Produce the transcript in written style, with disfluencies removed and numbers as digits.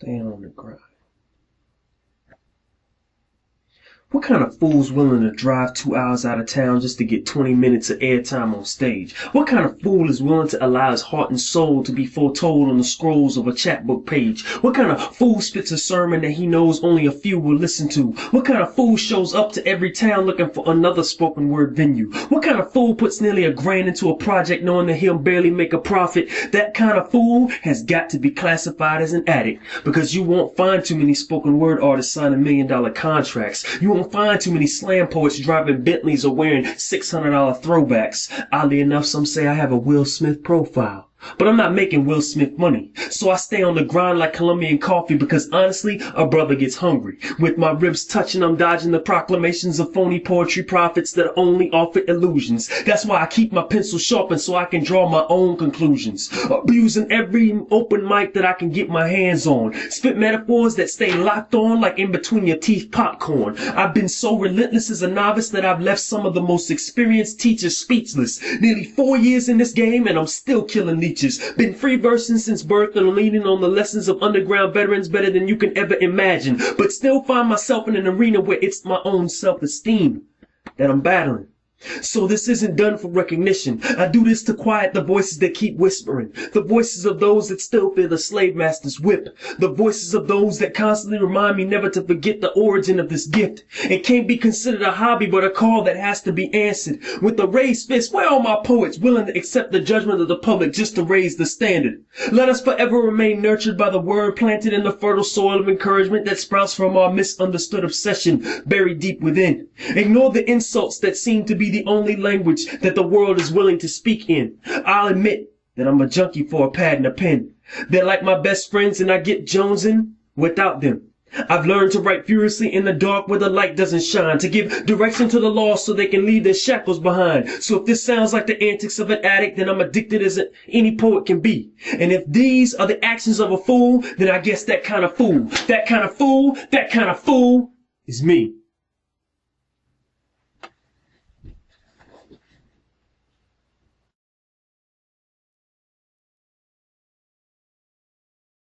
Staying on the grind. What kind of fool's willing to drive 2 hours out of town just to get 20 minutes of airtime on stage? What kind of fool is willing to allow his heart and soul to be foretold on the scrolls of a chapbook page? What kind of fool spits a sermon that he knows only a few will listen to? What kind of fool shows up to every town looking for another spoken word venue? What kind of fool puts nearly $1,000 into a project knowing that he'll barely make a profit? That kind of fool has got to be classified as an addict, because you won't find too many spoken word artists signing $1 million contracts. You won't find too many slam poets driving Bentleys or wearing $600 throwbacks. Oddly enough, some say I have a Will Smith profile. But I'm not making Will Smith money, so I stay on the grind like Colombian coffee, because honestly, a brother gets hungry. With my ribs touching, I'm dodging the proclamations of phony poetry prophets that only offer illusions. That's why I keep my pencil sharpened so I can draw my own conclusions. Abusing every open mic that I can get my hands on. Spit metaphors that stay locked on like in between your teeth popcorn. I've been so relentless as a novice that I've left some of the most experienced teachers speechless. Nearly 4 years in this game and I'm still killing leeches. Been free versing since birth and leaning on the lessons of underground veterans better than you can ever imagine. But still find myself in an arena where it's my own self-esteem that I'm battling. So this isn't done for recognition. I do this to quiet the voices that keep whispering. The voices of those that still fear the slave master's whip. The voices of those that constantly remind me never to forget the origin of this gift. It can't be considered a hobby but a call that has to be answered. With a raised fist, where are my poets willing to accept the judgment of the public just to raise the standard? Let us forever remain nurtured by the word planted in the fertile soil of encouragement that sprouts from our misunderstood obsession buried deep within. Ignore the insults that seem to be the only language that the world is willing to speak in. I'll admit that I'm a junkie for a pad and a pen. They're like my best friends and I get jonesing without them. I've learned to write furiously in the dark where the light doesn't shine, to give direction to the lost so they can leave their shackles behind. So if this sounds like the antics of an addict, then I'm addicted as any poet can be. And if these are the actions of a fool, then I guess that kind of fool is me.